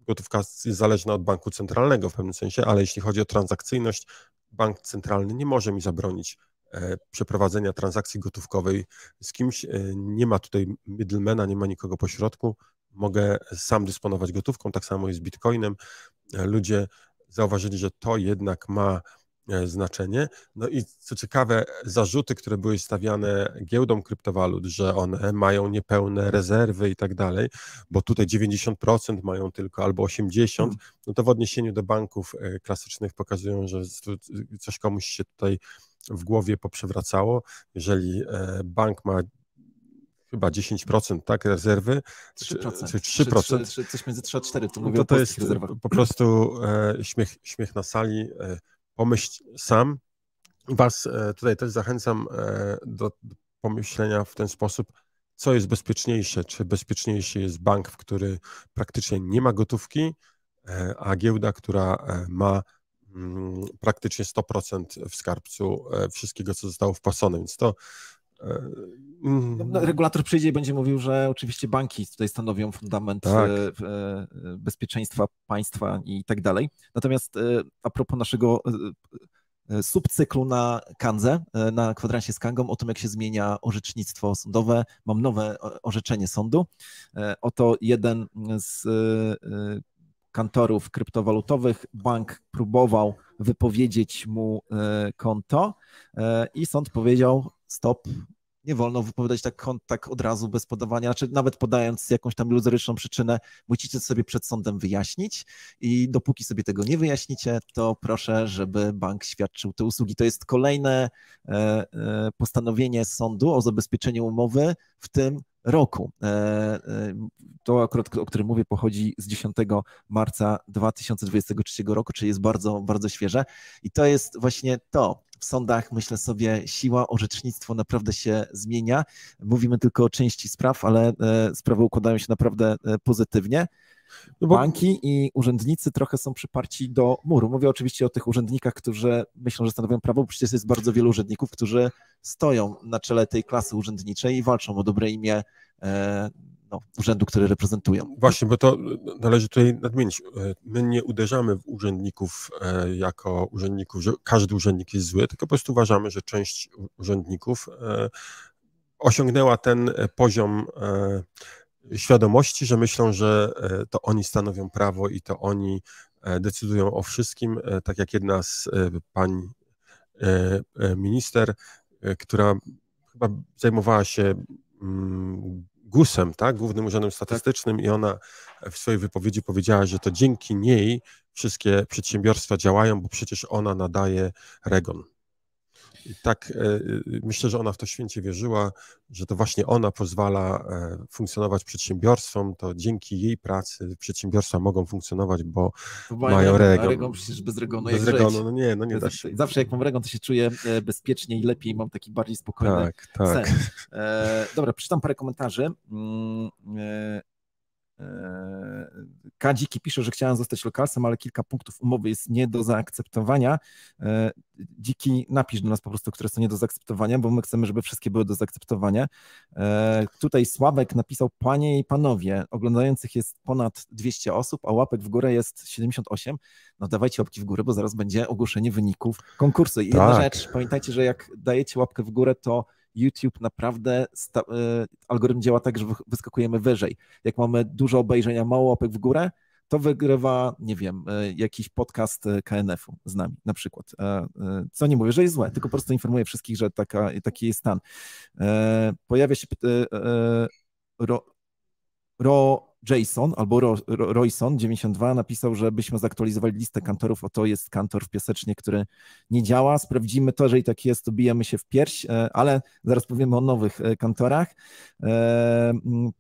[SPEAKER 2] gotówka jest zależna od banku centralnego w pewnym sensie, ale jeśli chodzi o transakcyjność, bank centralny nie może mi zabronić przeprowadzenia transakcji gotówkowej z kimś. Nie ma tutaj middlemana, nie ma nikogo pośrodku. Mogę sam dysponować gotówką, tak samo jest z bitcoinem. Ludzie zauważyli, że to jednak ma znaczenie. No i co ciekawe, zarzuty, które były stawiane giełdom kryptowalut, że one mają niepełne rezerwy i tak dalej, bo tutaj 90% mają tylko albo 80%, no to w odniesieniu do banków klasycznych pokazują, że coś komuś się tutaj w głowie poprzewracało. Jeżeli bank ma chyba 10%, tak, rezerwy,
[SPEAKER 1] 3%.
[SPEAKER 2] czy 3%.
[SPEAKER 1] Coś między 3 a 4, to mówię
[SPEAKER 2] to
[SPEAKER 1] o polskich
[SPEAKER 2] jest
[SPEAKER 1] rezerwach.
[SPEAKER 2] po prostu śmiech na sali. Pomyśl sam. Was tutaj też zachęcam do pomyślenia w ten sposób, co jest bezpieczniejsze. Czy bezpieczniejszy jest bank, w który praktycznie nie ma gotówki, a giełda, która ma praktycznie 100% w skarbcu wszystkiego, co zostało wpłacone. Więc to
[SPEAKER 1] regulator przyjdzie i będzie mówił, że oczywiście banki tutaj stanowią fundament
[SPEAKER 2] tak.
[SPEAKER 1] bezpieczeństwa państwa i tak dalej. Natomiast a propos naszego subcyklu na Kandze, na kwadransie z Kangą, o tym, jak się zmienia orzecznictwo sądowe. Mam nowe orzeczenie sądu. Oto jeden z kantorów kryptowalutowych, bank próbował wypowiedzieć mu konto i sąd powiedział stop, nie wolno wypowiadać tak od razu bez podawania, znaczy nawet podając jakąś tam iluzoryczną przyczynę, musicie sobie przed sądem wyjaśnić i dopóki sobie tego nie wyjaśnicie, to proszę, żeby bank świadczył te usługi. To jest kolejne postanowienie sądu o zabezpieczeniu umowy w tym roku. To akurat, o którym mówię, pochodzi z 10 marca 2023 roku, czyli jest bardzo, bardzo świeże i to jest właśnie to. W sądach, myślę sobie, siła, orzecznictwo naprawdę się zmienia. Mówimy tylko o części spraw, ale sprawy układają się naprawdę pozytywnie. Banki i urzędnicy trochę są przyparci do muru. Mówię oczywiście o tych urzędnikach, którzy myślą, że stanowią prawo, bo przecież jest bardzo wielu urzędników, którzy stoją na czele tej klasy urzędniczej i walczą o dobre imię urzędu, który reprezentują.
[SPEAKER 2] Właśnie, bo to należy tutaj nadmienić. My nie uderzamy w urzędników jako urzędników, że każdy urzędnik jest zły, tylko po prostu uważamy, że część urzędników osiągnęła ten poziom świadomości, że myślą, że to oni stanowią prawo i to oni decydują o wszystkim, tak jak jedna z pań minister, która chyba zajmowała się GUS-em, tak, Głównym Urzędem Statystycznym, i ona w swojej wypowiedzi powiedziała, że to dzięki niej wszystkie przedsiębiorstwa działają, bo przecież ona nadaje REGON. I tak myślę, że ona w to święcie wierzyła, że to właśnie ona pozwala funkcjonować przedsiębiorstwom, to dzięki jej pracy przedsiębiorstwa mogą funkcjonować, bo mają REGON.
[SPEAKER 1] A REGON przecież bez REGONu
[SPEAKER 2] bez
[SPEAKER 1] jak
[SPEAKER 2] REGONu,
[SPEAKER 1] żyć.
[SPEAKER 2] no nie da się.
[SPEAKER 1] Zawsze jak mam REGON, to się czuję bezpiecznie i lepiej, mam taki bardziej spokojny sen. Dobra, przeczytam parę komentarzy. Kadziki pisze, że chciałem zostać lokalsem, ale kilka punktów umowy jest nie do zaakceptowania. Dziki, napisz do nas po prostu, które są nie do zaakceptowania, bo my chcemy, żeby wszystkie były do zaakceptowania. Tutaj Sławek napisał: panie i panowie, oglądających jest ponad 200 osób, a łapek w górę jest 78. No dawajcie łapki w górę, bo zaraz będzie ogłoszenie wyników konkursu. I jedna rzecz, pamiętajcie, że jak dajecie łapkę w górę, to YouTube naprawdę, algorytm działa tak, że wyskakujemy wyżej. Jak mamy dużo obejrzenia, mało łapek w górę, to wygrywa, nie wiem, jakiś podcast KNF-u z nami na przykład. Co nie mówię, że jest złe, tylko po prostu informuję wszystkich, że taki jest stan. Pojawia się Jason albo Royson 92 napisał, że byśmy zaktualizowali listę kantorów. Oto jest kantor w Piasecznie, który nie działa. Sprawdzimy to, jeżeli tak jest, to bijemy się w pierś, ale zaraz powiemy o nowych kantorach.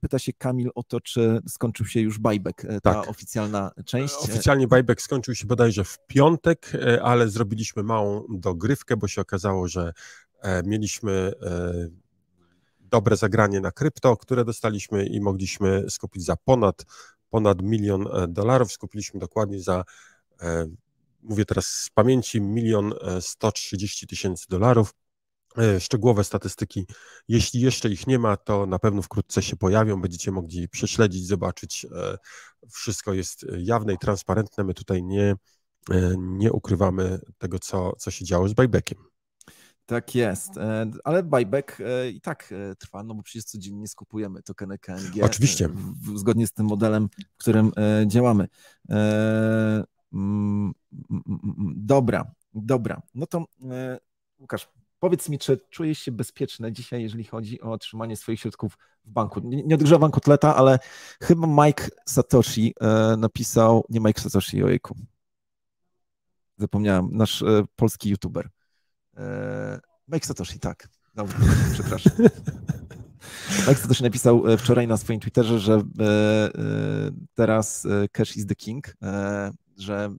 [SPEAKER 1] Pyta się Kamil o to, czy skończył się już buyback, ta oficjalna część.
[SPEAKER 2] Oficjalnie buyback skończył się bodajże w piątek, ale zrobiliśmy małą dogrywkę, bo się okazało, że mieliśmy dobre zagranie na krypto, które dostaliśmy i mogliśmy skupić za ponad $1 milion. Skupiliśmy dokładnie za, mówię teraz z pamięci, $1,130,000. Szczegółowe statystyki, jeśli jeszcze ich nie ma, to na pewno wkrótce się pojawią, będziecie mogli prześledzić, zobaczyć. Wszystko jest jawne i transparentne. My tutaj nie ukrywamy tego, co się działo z buybackiem.
[SPEAKER 1] Tak jest, ale buyback i tak trwa, no bo przecież codziennie skupujemy tokeny KNG.
[SPEAKER 2] Oczywiście.
[SPEAKER 1] Zgodnie z tym modelem, w którym działamy. Dobra. No to Łukasz, powiedz mi, czy czujesz się bezpieczny dzisiaj, jeżeli chodzi o trzymanie swoich środków w banku? Nie odgrzewam kotleta, ale chyba Mike Satoshi napisał, nie Mike Satoshi, ojejku. Zapomniałem, nasz polski youtuber. Mike Satoshi, tak. Dobra, przepraszam. Mike Satoshi napisał wczoraj na swoim Twitterze, że teraz cash is the king, że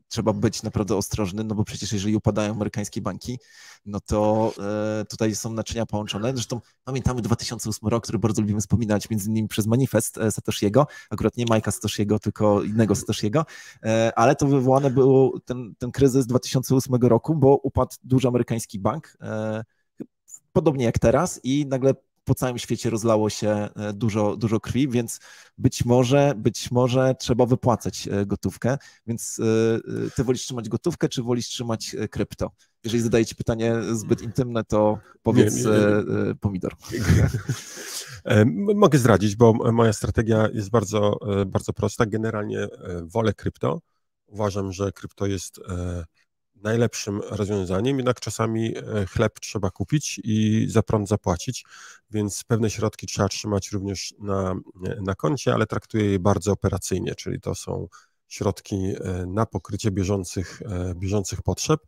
[SPEAKER 1] trzeba być naprawdę ostrożny, no bo przecież jeżeli upadają amerykańskie banki, no to tutaj są naczynia połączone. Zresztą pamiętamy 2008 rok, który bardzo lubimy wspominać, między innymi przez manifest Satoshiego, akurat nie Mike'a Satoshiego, tylko innego Satoshiego, ale to wywołane był ten kryzys 2008 roku, bo upadł duży amerykański bank, podobnie jak teraz, i nagle po całym świecie rozlało się dużo krwi, więc być może trzeba wypłacać gotówkę. Więc ty wolisz trzymać gotówkę, czy wolisz trzymać krypto? Jeżeli zadaję ci pytanie zbyt intymne, to powiedz pomidor.
[SPEAKER 2] Mogę zdradzić, bo moja strategia jest bardzo, bardzo prosta. Generalnie wolę krypto. Uważam, że krypto jest najlepszym rozwiązaniem, jednak czasami chleb trzeba kupić i za prąd zapłacić, więc pewne środki trzeba trzymać również na koncie, ale traktuję je bardzo operacyjnie, czyli to są środki na pokrycie bieżących potrzeb,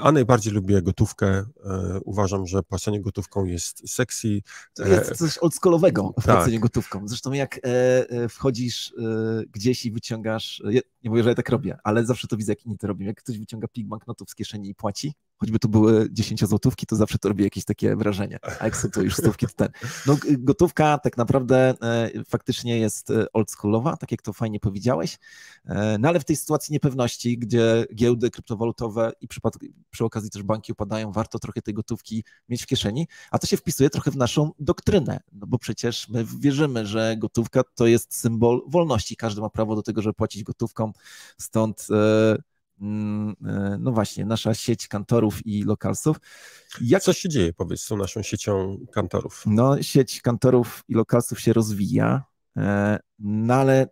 [SPEAKER 2] a najbardziej lubię gotówkę. Uważam, że płacenie gotówką jest sexy.
[SPEAKER 1] To jest coś oldschoolowego w płaceniu gotówką. Zresztą jak wchodzisz gdzieś i wyciągasz, nie mówię, że ja tak robię, ale zawsze to widzę, jak inni to robią. Jak ktoś wyciąga plik banknotów z kieszeni i płaci, choćby to były 10-złotówki, to zawsze to robi jakieś takie wrażenie. A jak są to już stówki, to ten. No gotówka tak naprawdę faktycznie jest oldschoolowa, tak jak to fajnie powiedziałeś, no ale w tej sytuacji niepewności, gdzie giełdy kryptowalutowe i przy okazji też banki upadają, warto trochę tej gotówki mieć w kieszeni, a to się wpisuje trochę w naszą doktrynę, no bo przecież my wierzymy, że gotówka to jest symbol wolności, każdy ma prawo do tego, żeby płacić gotówką, stąd no właśnie, nasza sieć kantorów i lokalsów.
[SPEAKER 2] Co się dzieje, powiedz, z tą naszą siecią kantorów?
[SPEAKER 1] No, sieć kantorów i lokalsów się rozwija, no ale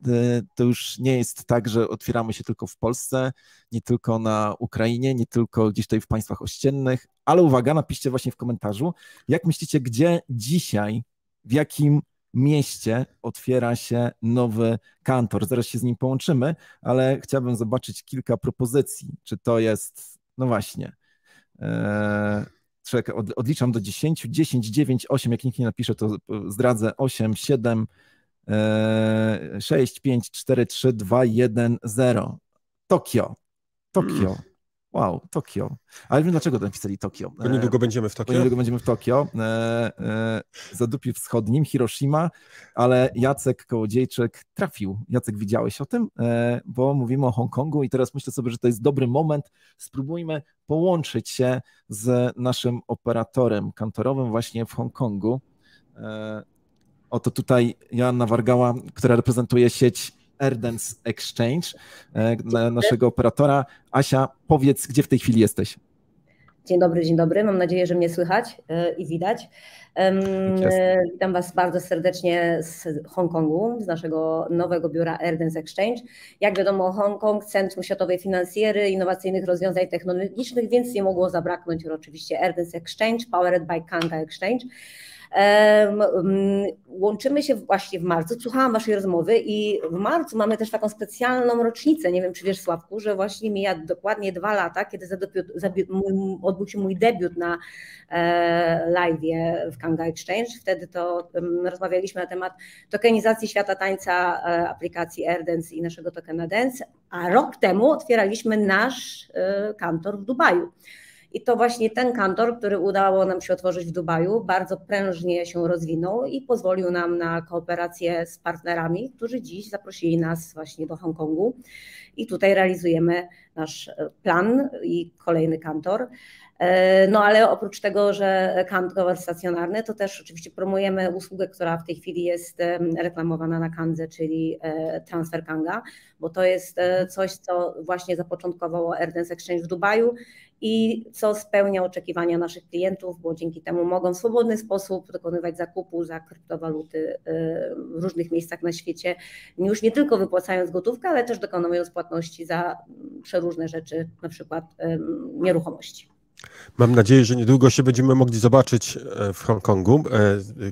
[SPEAKER 1] to już nie jest tak, że otwieramy się tylko w Polsce, nie tylko na Ukrainie, nie tylko gdzieś tutaj w państwach ościennych, ale uwaga, napiszcie właśnie w komentarzu, jak myślicie, gdzie dzisiaj, w jakim mieście otwiera się nowy kantor. Zaraz się z nim połączymy, ale chciałbym zobaczyć kilka propozycji. Czy to jest, no właśnie, czekaj, odliczam do 10, 10, 9, 8, jak nikt nie napisze, to zdradzę, 8, 7, 6, 5, 4, 3, 2, 1, 0. Tokio. Wow, Tokio. Ale wiem, dlaczego napisali Tokio.
[SPEAKER 2] Bo niedługo będziemy w Tokio.
[SPEAKER 1] Zadupiu Wschodnim, Hiroshima, ale Jacek Kołodziejczyk trafił. Jacek, widziałeś o tym? Bo mówimy o Hongkongu i teraz myślę sobie, że to jest dobry moment. Spróbujmy połączyć się z naszym operatorem kantorowym właśnie w Hongkongu. Oto tutaj Joanna Wargała, która reprezentuje sieć Erdens Exchange, naszego operatora. Asia, powiedz, gdzie w tej chwili jesteś?
[SPEAKER 4] Dzień dobry. Mam nadzieję, że mnie słychać i widać. Witam Was bardzo serdecznie z Hongkongu, z naszego nowego biura Erdens Exchange. Jak wiadomo, Hongkong, centrum światowej finansjery, innowacyjnych rozwiązań technologicznych, więc nie mogło zabraknąć oczywiście Erdens Exchange, powered by Kanga Exchange. Łączymy się właśnie w marcu, słuchałam waszej rozmowy i w marcu mamy też taką specjalną rocznicę, nie wiem czy wiesz Sławku, że właśnie mija dokładnie 2 lata, kiedy odbył się mój debiut na live'ie w Kanga Exchange. Wtedy to rozmawialiśmy na temat tokenizacji świata tańca, aplikacji AirDance i naszego tokena Dance, a rok temu otwieraliśmy nasz kantor w Dubaju. I to właśnie ten kantor, który udało nam się otworzyć w Dubaju, bardzo prężnie się rozwinął i pozwolił nam na kooperację z partnerami, którzy dziś zaprosili nas właśnie do Hongkongu. I tutaj realizujemy nasz plan i kolejny kantor. No ale oprócz tego, że kantor stacjonarny, to też oczywiście promujemy usługę, która w tej chwili jest reklamowana na Kandze, czyli transfer Kanga, bo to jest coś, co właśnie zapoczątkowało AirDance Exchange w Dubaju i co spełnia oczekiwania naszych klientów, bo dzięki temu mogą w swobodny sposób dokonywać zakupu za kryptowaluty w różnych miejscach na świecie, już nie tylko wypłacając gotówkę, ale też dokonując płatności za przeróżne rzeczy, na przykład nieruchomości.
[SPEAKER 2] Mam nadzieję, że niedługo się będziemy mogli zobaczyć w Hongkongu.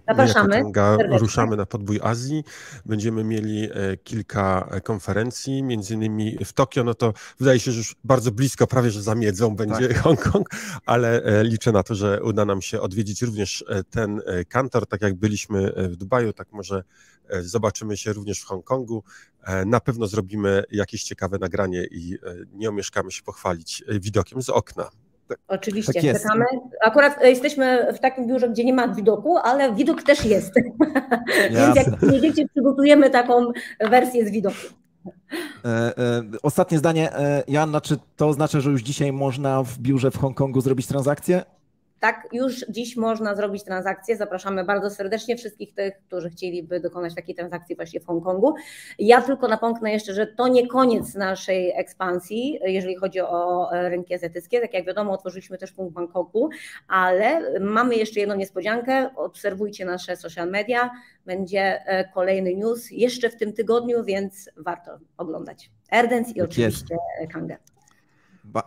[SPEAKER 4] Zapraszamy.
[SPEAKER 2] My jako Kanga ruszamy na podbój Azji. Będziemy mieli kilka konferencji, między innymi w Tokio. No to wydaje się, że już bardzo blisko, prawie że za miedzą będzie Hongkong, ale liczę na to, że uda nam się odwiedzić również ten kantor. Tak jak byliśmy w Dubaju, tak może zobaczymy się również w Hongkongu. Na pewno zrobimy jakieś ciekawe nagranie i nie omieszkamy się pochwalić widokiem z okna.
[SPEAKER 4] Oczywiście,
[SPEAKER 1] tak jest.
[SPEAKER 4] czekamy. Akurat jesteśmy w takim biurze, gdzie nie ma widoku, ale widok też jest. Więc jak nie wiecie, przygotujemy taką wersję z widokiem.
[SPEAKER 1] Ostatnie zdanie, Joanna, czy to oznacza, że już dzisiaj można w biurze w Hongkongu zrobić transakcję?
[SPEAKER 4] Tak, już dziś można zrobić transakcję. Zapraszamy bardzo serdecznie wszystkich tych, którzy chcieliby dokonać takiej transakcji właśnie w Hongkongu. Ja tylko napomknę jeszcze, że to nie koniec naszej ekspansji, jeżeli chodzi o rynki azjatyckie. Tak jak wiadomo, otworzyliśmy też punkt w Bangkoku, ale mamy jeszcze jedną niespodziankę. Obserwujcie nasze social media. Będzie kolejny news jeszcze w tym tygodniu, więc warto oglądać AirDance i oczywiście Kangę.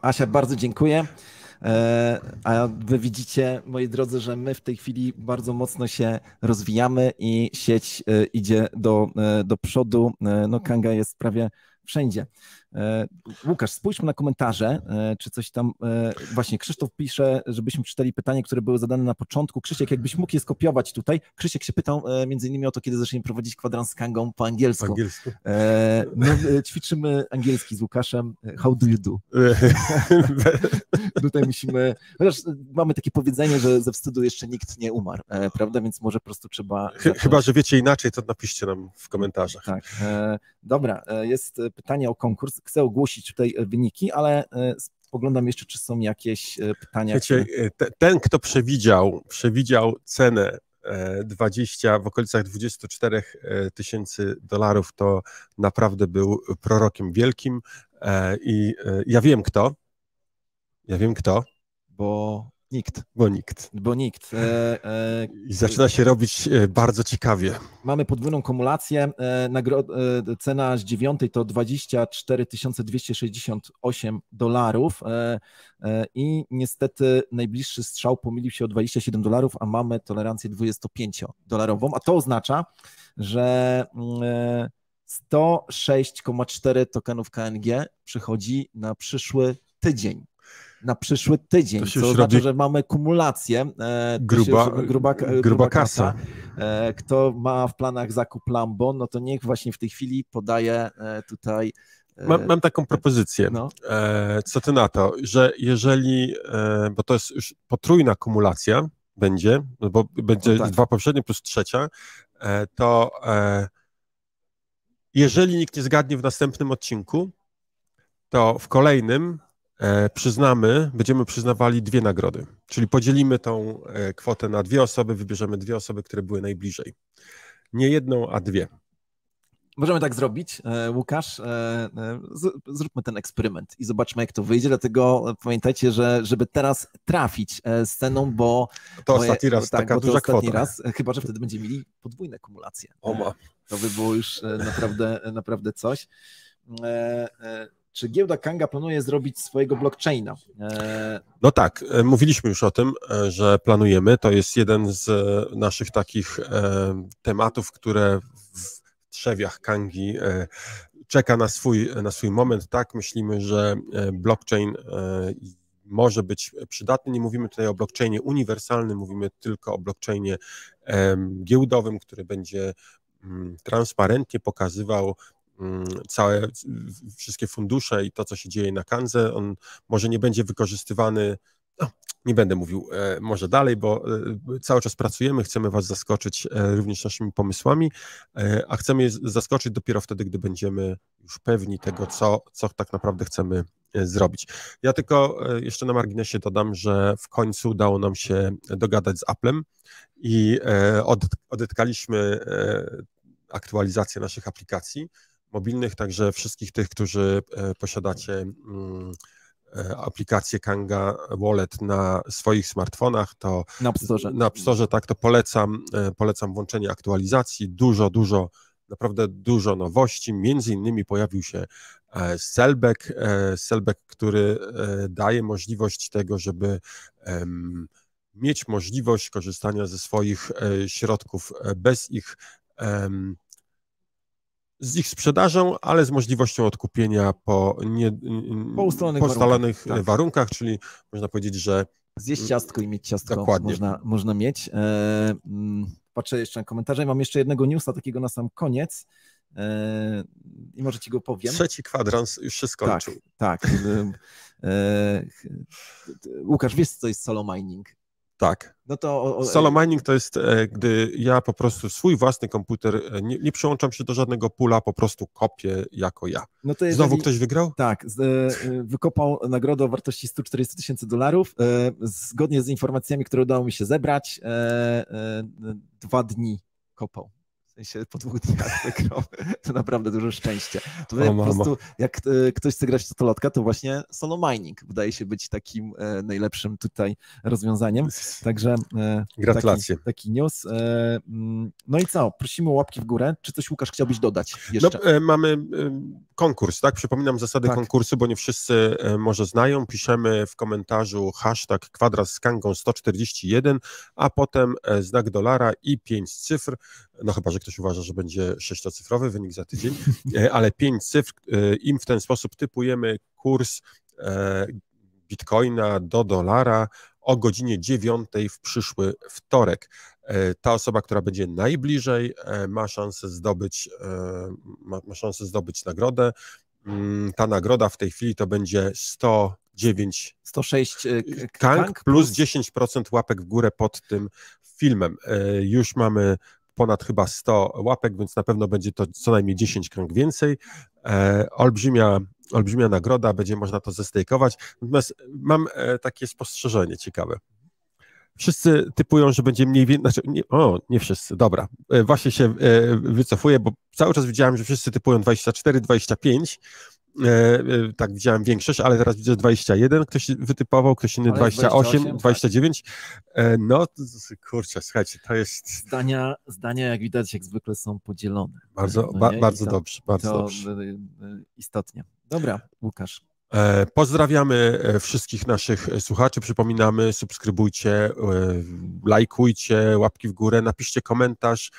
[SPEAKER 1] Asia, bardzo dziękuję. A wy widzicie, moi drodzy, że my w tej chwili bardzo mocno się rozwijamy i sieć idzie do przodu. No, Kanga jest prawie wszędzie. Łukasz, spójrzmy na komentarze, czy coś tam, właśnie Krzysztof pisze, żebyśmy przeczytali pytanie, które były zadane na początku. Krzysiek, jakbyś mógł je skopiować tutaj. Krzysiek się pytał między innymi o to, kiedy zaczniemy prowadzić kwadrans z Kangą po angielsku. No, ćwiczymy angielski z Łukaszem. How do you do? Tutaj musimy, chociaż mamy takie powiedzenie, że ze wstydu jeszcze nikt nie umarł, prawda, więc może po prostu trzeba...
[SPEAKER 2] Chyba, że wiecie inaczej, to napiszcie nam w komentarzach.
[SPEAKER 1] Tak, dobra, jest pytanie o konkurs. Chcę ogłosić tutaj wyniki, ale spoglądam jeszcze, czy są jakieś pytania.
[SPEAKER 2] Wiecie, ten, kto przewidział cenę 20 w okolicach $24 000, to naprawdę był prorokiem wielkim i ja wiem kto. Bo nikt. I zaczyna się robić bardzo ciekawie.
[SPEAKER 1] Mamy podwójną kumulację. Cena z 9 to $24 268 i niestety najbliższy strzał pomylił się o $27, a mamy tolerancję $25. A to oznacza, że 106,4 tokenów KNG przychodzi na przyszły tydzień. Co oznacza, że mamy kumulację. Gruba kasa. Kto ma w planach zakup Lambo, no to niech właśnie w tej chwili podaje tutaj...
[SPEAKER 2] Mam taką propozycję.
[SPEAKER 1] No.
[SPEAKER 2] Co ty na to, że jeżeli, bo to jest już potrójna kumulacja będzie, no bo będzie 2 poprzednie plus 3, to jeżeli nikt nie zgadnie w następnym odcinku, to w kolejnym będziemy przyznawali 2 nagrody, czyli podzielimy tą kwotę na 2 osoby, wybierzemy 2 osoby, które były najbliżej. Nie 1, a 2.
[SPEAKER 1] Możemy tak zrobić, Łukasz, zróbmy ten eksperyment i zobaczmy, jak to wyjdzie, dlatego pamiętajcie, że żeby teraz trafić z ceną, bo...
[SPEAKER 2] To ostatni raz taka duża kwota.
[SPEAKER 1] Chyba że wtedy będziemy mieli podwójne kumulacje.
[SPEAKER 2] To by
[SPEAKER 1] było już naprawdę coś. czy giełda Kanga planuje zrobić swojego blockchaina?
[SPEAKER 2] No tak, mówiliśmy już o tym, że planujemy. To jest jeden z naszych takich tematów, które w trzewiach Kangi czeka na swój moment. Tak, myślimy, że blockchain może być przydatny. Nie mówimy tutaj o blockchainie uniwersalnym, mówimy tylko o blockchainie giełdowym, który będzie transparentnie pokazywał wszystkie fundusze i to, co się dzieje na Kandze. On może nie będzie wykorzystywany, nie będę mówił może dalej, bo cały czas pracujemy, chcemy Was zaskoczyć również naszymi pomysłami, a chcemy je zaskoczyć dopiero wtedy, gdy będziemy już pewni tego, co tak naprawdę chcemy zrobić. Ja tylko jeszcze na marginesie dodam, że w końcu udało nam się dogadać z Applem i odetkaliśmy aktualizację naszych aplikacji mobilnych, także wszystkich tych, którzy posiadacie aplikację Kanga Wallet na swoich smartfonach, to na App Store, tak, to polecam włączenie aktualizacji. Naprawdę dużo nowości. Między innymi pojawił się Sellback, który daje możliwość tego, żeby mieć możliwość korzystania ze swoich środków bez z ich sprzedażą, ale z możliwością odkupienia po ustalonych warunkach, czyli można powiedzieć, że
[SPEAKER 1] zjeść ciastko i mieć ciastko.
[SPEAKER 2] Dokładnie.
[SPEAKER 1] Można mieć. Patrzę jeszcze na komentarze. Mam jeszcze jednego newsa takiego na sam koniec i może ci go powiem.
[SPEAKER 2] Trzeci kwadrans już się skończył.
[SPEAKER 1] Tak. Łukasz, wiesz, co jest solo mining?
[SPEAKER 2] Tak.
[SPEAKER 1] No to
[SPEAKER 2] solo mining to jest, gdy ja po prostu swój własny komputer, nie przyłączam się do żadnego pula, po prostu kopię jako ja.
[SPEAKER 1] No to
[SPEAKER 2] Znowu ktoś wygrał?
[SPEAKER 1] Tak, wykopał nagrodę o wartości $140,000. Zgodnie z informacjami, które udało mi się zebrać, 2 dni kopał. W sensie po 2 dniach wygrał. To naprawdę duże szczęście. To po prostu jak ktoś chce grać w totolotka, to właśnie solo mining wydaje się być takim najlepszym tutaj rozwiązaniem. Także
[SPEAKER 2] gratulacje.
[SPEAKER 1] Taki news. No i co? Prosimy o łapki w górę. Czy coś, Łukasz, chciałbyś dodać jeszcze?
[SPEAKER 2] No, mamy konkurs, tak? Przypominam zasady konkursu, bo nie wszyscy może znają. Piszemy w komentarzu hashtag kwadrat z Kangą 141, a potem znak dolara i 5 cyfr. No chyba, że ktoś uważa, że będzie 6-cyfrowy wynik za tydzień, ale 5 cyfr. Im w ten sposób typujemy kurs bitcoina do dolara o godzinie 9 w przyszły wtorek. Ta osoba, która będzie najbliżej, ma szansę zdobyć nagrodę. Ta nagroda w tej chwili to będzie 106 Kang plus 10% łapek w górę pod tym filmem. Już mamy ponad chyba 100 łapek, więc na pewno będzie to co najmniej 10 Kang więcej. Olbrzymia nagroda, będzie można to zestejkować. Natomiast mam takie spostrzeżenie ciekawe. Wszyscy typują, że będzie mniej więcej, nie wszyscy, dobra, właśnie się wycofuję, bo cały czas widziałem, że wszyscy typują 24, 25, tak widziałem większość, ale teraz widzę 21, ktoś wytypował, ktoś inny 28, 29, no kurczę, słuchajcie, to jest...
[SPEAKER 1] Zdania jak widać jak zwykle są podzielone.
[SPEAKER 2] Bardzo dobrze.
[SPEAKER 1] Istotnie. Dobra, Łukasz.
[SPEAKER 2] Pozdrawiamy wszystkich naszych słuchaczy, przypominamy, subskrybujcie, lajkujcie, łapki w górę, napiszcie komentarz,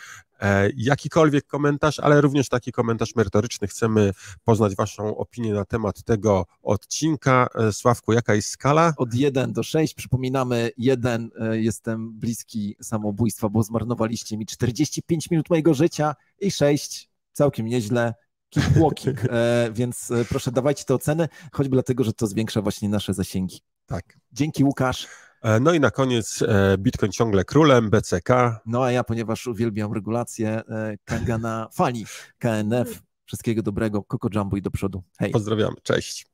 [SPEAKER 2] jakikolwiek komentarz, ale również taki komentarz merytoryczny. Chcemy poznać Waszą opinię na temat tego odcinka. Sławku, jaka jest skala?
[SPEAKER 1] Od 1 do 6. Przypominamy, 1 jestem bliski samobójstwa, bo zmarnowaliście mi 45 minut mojego życia i 6 całkiem nieźle. Keep walking, więc proszę dawajcie te oceny, choćby dlatego, że to zwiększa właśnie nasze zasięgi.
[SPEAKER 2] Tak.
[SPEAKER 1] Dzięki, Łukasz.
[SPEAKER 2] No i na koniec Bitcoin ciągle królem, BCK.
[SPEAKER 1] No a ja, ponieważ uwielbiam regulację, Kanga na fali, KNF. Wszystkiego dobrego, Coco Jumbo i do przodu. Hej.
[SPEAKER 2] Pozdrawiamy, cześć.